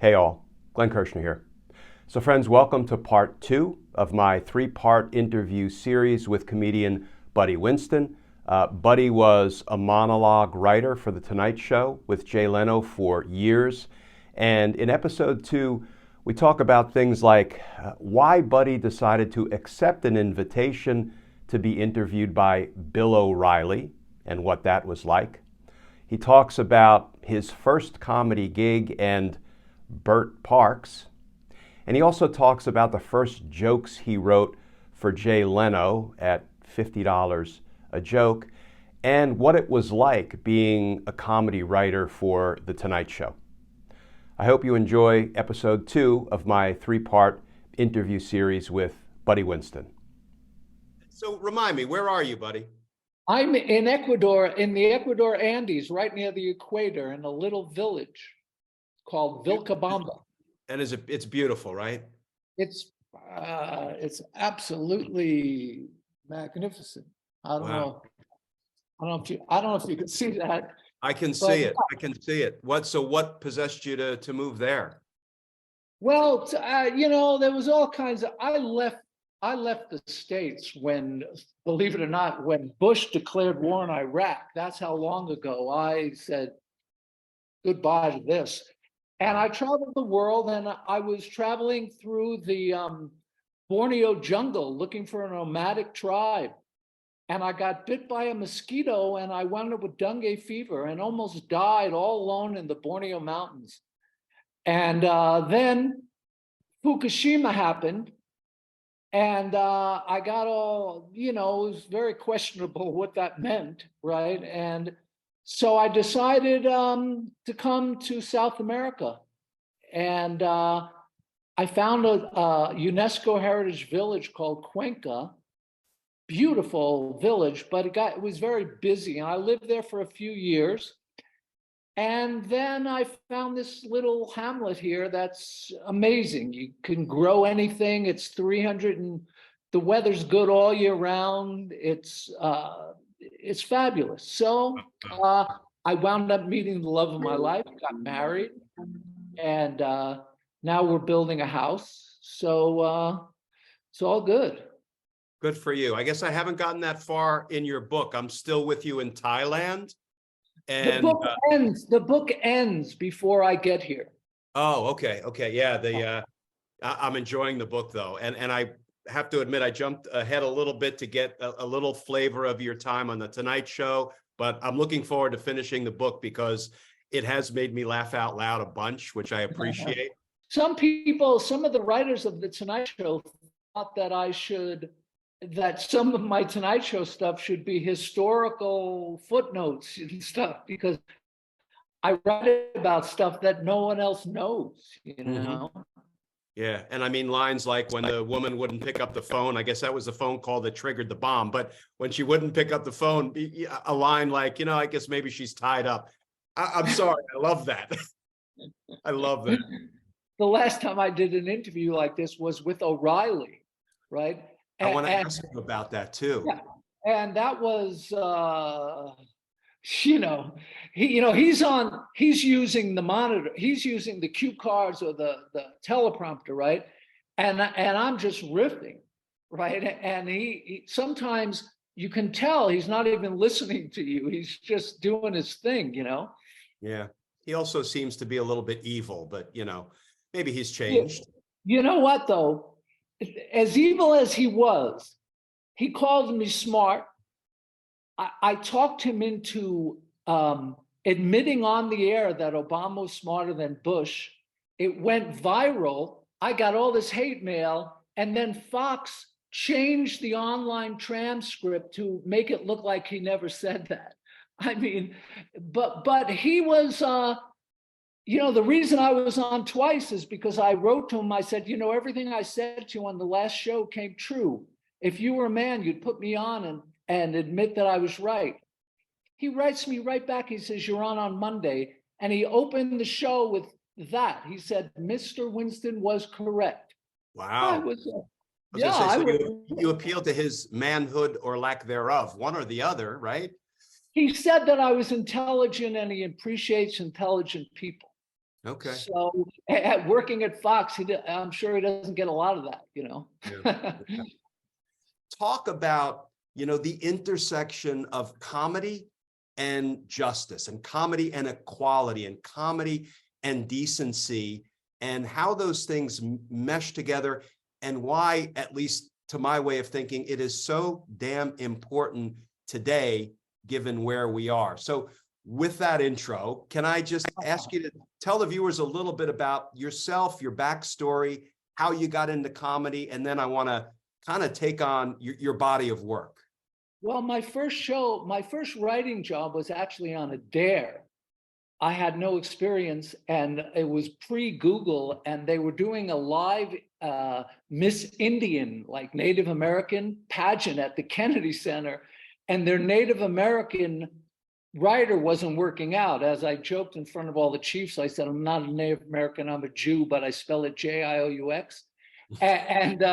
Hey all, Glenn Kirshner here. So friends, welcome to part 2 of my 3-part interview series with comedian Buddy Winston. Buddy was a monologue writer for The Tonight Show with Jay Leno for years. And in episode 2, we talk about things like why Buddy decided to accept an invitation to be interviewed by Bill O'Reilly and what that was like. He talks about his first comedy gig and Bert Parks. And he also talks about the first jokes he wrote for Jay Leno at $50 a joke and what it was like being a comedy writer for The Tonight Show. I hope you enjoy episode 2 of my 3-part interview series with Buddy Winston. So remind me, where are you, Buddy? I'm in Ecuador, in the Ecuador Andes, right near the equator, in a little village called Vilcabamba. And it's beautiful, right? It's absolutely magnificent. I don't know if you can see that. I can see it. I can see it. What possessed you to move there? Well, there was all kinds of. I left the States when, believe it or not, when Bush declared war in Iraq. That's how long ago I said goodbye to this. And I traveled the world, and I was traveling through the Borneo jungle looking for a nomadic tribe. And I got bit by a mosquito, and I wound up with dengue fever and almost died all alone in the Borneo mountains. And then Fukushima happened, and I got all, it was very questionable what that meant, right? And so I decided to come to South America, and I found a UNESCO heritage village called Cuenca, beautiful village, but it was very busy, and I lived there for a few years. And then I found this little hamlet here that's amazing. You can grow anything. It's 300 and the weather's good all year round. It's fabulous. So I wound up meeting the love of my life, got married, and now we're building a house. So it's all good. Good for you. I guess I haven't gotten that far in your book. I'm still with you in Thailand. And the book ends before I get here. Oh, okay. Yeah, I'm enjoying the book though. And I have to admit, I jumped ahead a little bit to get a little flavor of your time on The Tonight Show, but I'm looking forward to finishing the book because it has made me laugh out loud a bunch, which I appreciate. Some of the writers of The Tonight Show thought that some of my Tonight Show stuff should be historical footnotes and stuff, because I write about stuff that no one else knows, Mm-hmm. Yeah, and I mean lines like when the woman wouldn't pick up the phone, I guess that was the phone call that triggered the bomb, but when she wouldn't pick up the phone, a line like, I guess maybe she's tied up. I'm sorry, I love that. I love that. The last time I did an interview like this was with O'Reilly, right? I want to ask you about that too. Yeah, and that was, he's using the monitor, he's using the cue cards or the teleprompter, right? And I'm just riffing, right? And he sometimes you can tell he's not even listening to you. He's just doing his thing, Yeah. He also seems to be a little bit evil, but maybe he's changed. You know what though? As evil as he was, he called me smart. I talked him into admitting on the air that Obama was smarter than Bush. It went viral. I got all this hate mail, and then Fox changed the online transcript to make it look like he never said that. I mean, but he was the reason I was on twice is because I wrote to him. I said, everything I said to you on the last show came true. If you were a man, you'd put me on and admit that I was right. He writes me right back. He says, you're on Monday. And he opened the show with that. He said, Mr. Winston was correct. Wow. You appealed to his manhood or lack thereof, one or the other, right? He said that I was intelligent and he appreciates intelligent people. Okay. So working at Fox, I'm sure he doesn't get a lot of that, you know. Yeah. Talk about, the intersection of comedy and justice, and comedy and equality, and comedy and decency, and how those things mesh together, and why, at least to my way of thinking, it is so damn important today, given where we are. So with that intro, can I just ask you to tell the viewers a little bit about yourself, your backstory, how you got into comedy, and then I want to kind of take on your body of work. Well, my first writing job was actually on a dare. I had no experience, and it was pre-Google, and they were doing a live Miss Indian, like Native American pageant at the Kennedy Center, and their Native American writer wasn't working out. As I joked in front of all the chiefs, I said, I'm not a Native American, I'm a Jew, but I spell it J-I-O-U-X. And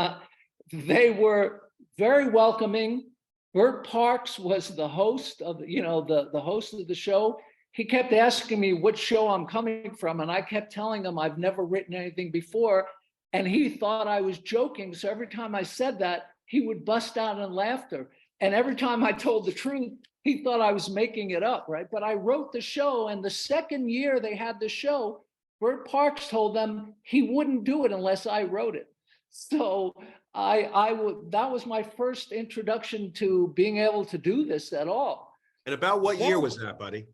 they were very welcoming. Bert Parks was the host of, the host of the show. He kept asking me what show I'm coming from, and I kept telling him I've never written anything before, and he thought I was joking. So every time I said that, he would bust out in laughter. And every time I told the truth, he thought I was making it up, right? But I wrote the show, and the second year they had the show, Bert Parks told them he wouldn't do it unless I wrote it. So that was my first introduction to being able to do this at all. And about what year was that, buddy?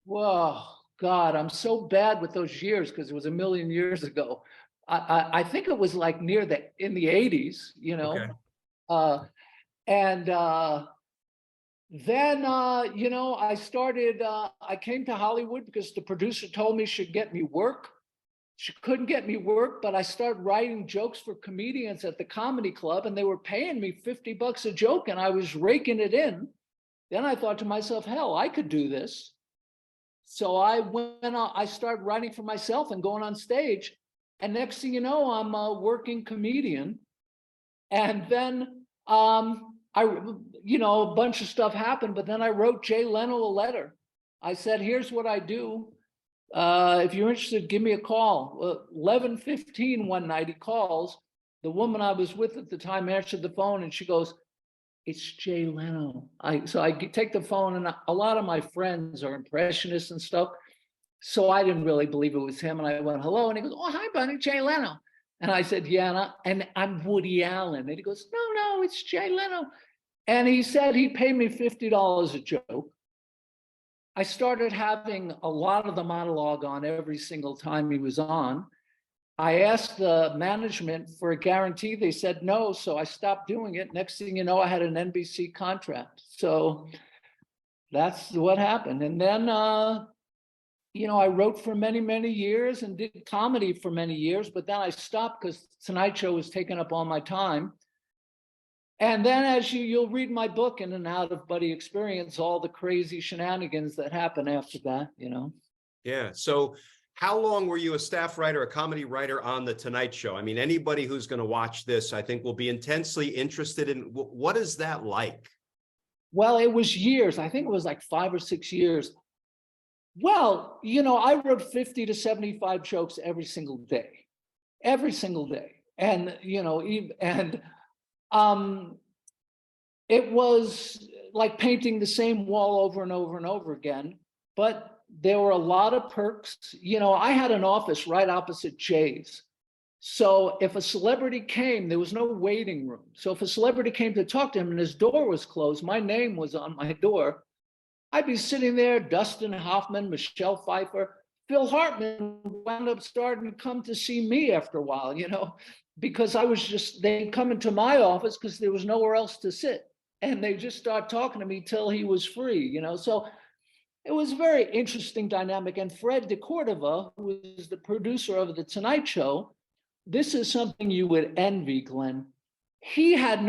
Well, God, I'm so bad with those years because it was a million years ago. I think it was like in the 80s, Okay. And then I came to Hollywood because the producer told me she'd get me work. She couldn't get me work, but I started writing jokes for comedians at the comedy club, and they were paying me $50 a joke, and I was raking it in. Then I thought to myself, hell, I could do this. So I started writing for myself and going on stage. And next thing you know, I'm a working comedian. And then, a bunch of stuff happened, but then I wrote Jay Leno a letter. I said, here's what I do. If you're interested, give me a call. 11:15 one night, he calls. The woman I was with at the time answered the phone, and she goes, it's Jay Leno. So I take the phone, and a lot of my friends are impressionists and stuff. So I didn't really believe it was him. And I went, hello. And he goes, oh, hi, buddy, Jay Leno. And I said, yeah, and I'm Woody Allen. And he goes, no, it's Jay Leno. And he said he paid me $50 a joke. I started having a lot of the monologue on every single time he was on. I asked the management for a guarantee. They said no, so I stopped doing it. Next thing you know, I had an NBC contract. So that's what happened. And then, I wrote for many, many years and did comedy for many years, but then I stopped because Tonight Show was taking up all my time. And then as you'll read my book, In and Out of Buddy Experience, all the crazy shenanigans that happen after that, Yeah. So how long were you a staff writer, a comedy writer on The Tonight Show? I mean, anybody who's going to watch this, I think, will be intensely interested in what is that like? Well, it was years. I think it was like 5 or 6 years. Well, I wrote 50 to 75 jokes every single day. And, it was like painting the same wall over and over and over again, but there were a lot of perks. I had an office right opposite Jay's. So if a celebrity came, there was no waiting room. So if a celebrity came to talk to him and his door was closed, my name was on my door, I'd be sitting there, Dustin Hoffman, Michelle Pfeiffer, Phil Hartman wound up starting to come to see me after a while, because they'd come into my office because there was nowhere else to sit. And they just start talking to me till he was free, So it was a very interesting dynamic. And Fred DeCordova, who was the producer of The Tonight Show, this is something you would envy, Glenn. He had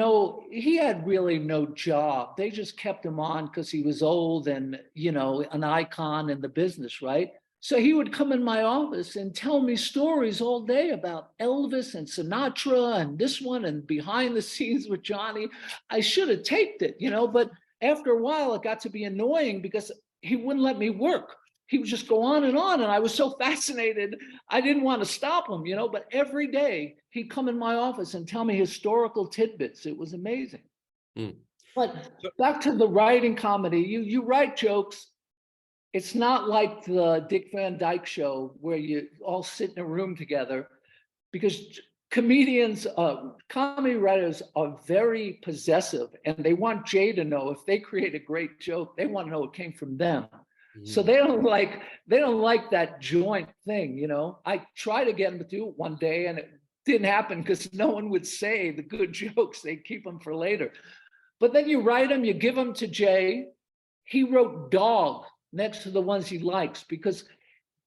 really no job. They just kept him on because he was old and, an icon in the business, right? So he would come in my office and tell me stories all day about Elvis and Sinatra and this one and behind the scenes with Johnny. I should have taped it, but after a while it got to be annoying because he wouldn't let me work. he would just go on, and I was so fascinated. I didn't want to stop him, but every day he'd come in my office and tell me historical tidbits. It was amazing. Mm. But back to the writing comedy, you write jokes. It's not like the Dick Van Dyke Show where you all sit in a room together, because comedians, comedy writers are very possessive, and they want Jay to know if they create a great joke, they want to know it came from them. So they don't like that joint thing, I tried to get them to do it one day, and it didn't happen because no one would say the good jokes. They keep them for later. But then you write them, you give them to Jay. He wrote Dog next to the ones he likes, because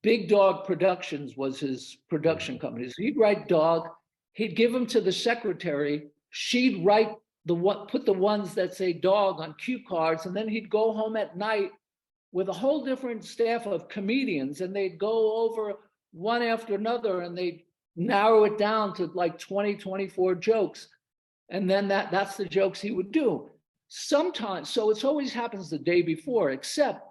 Big Dog Productions was his production company. So he'd write Dog, he'd give them to the secretary. She'd write put the ones that say Dog on cue cards, and then he'd go home at night with a whole different staff of comedians, and they'd go over one after another, and they'd narrow it down to like 20, 24 jokes. And then that's the jokes he would do. Sometimes, so it always happens the day before, except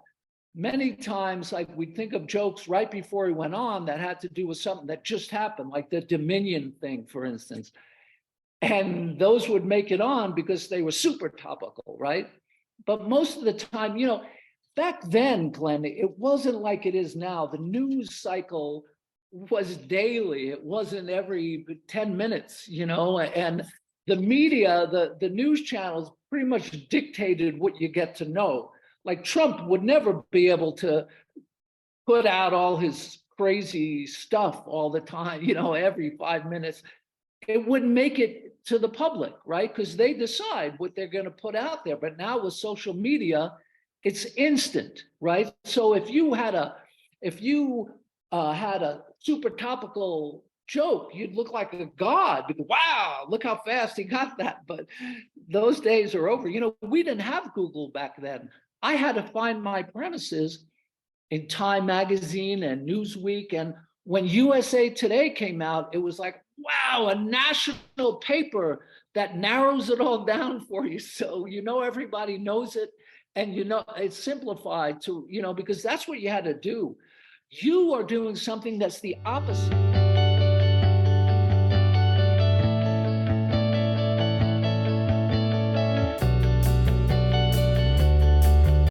many times, like, we'd think of jokes right before he went on that had to do with something that just happened, like the Dominion thing, for instance. And those would make it on because they were super topical, right? But most of the time, back then, Glenn, it wasn't like it is now. The news cycle was daily. It wasn't every 10 minutes, and the media, the news channels pretty much dictated what you get to know. Like, Trump would never be able to put out all his crazy stuff all the time, every 5 minutes. It wouldn't make it to the public, right? Because they decide what they're going to put out there. But now with social media, it's instant, right? So if you had a super topical joke, you'd look like a god. Wow, look how fast he got that. But those days are over. We didn't have Google back then. I had to find my premises in Time Magazine and Newsweek. And when USA Today came out, it was like, wow, a national paper that narrows it all down for you. So, everybody knows it, and, it's simplified to, because that's what you had to do. You are doing something that's the opposite.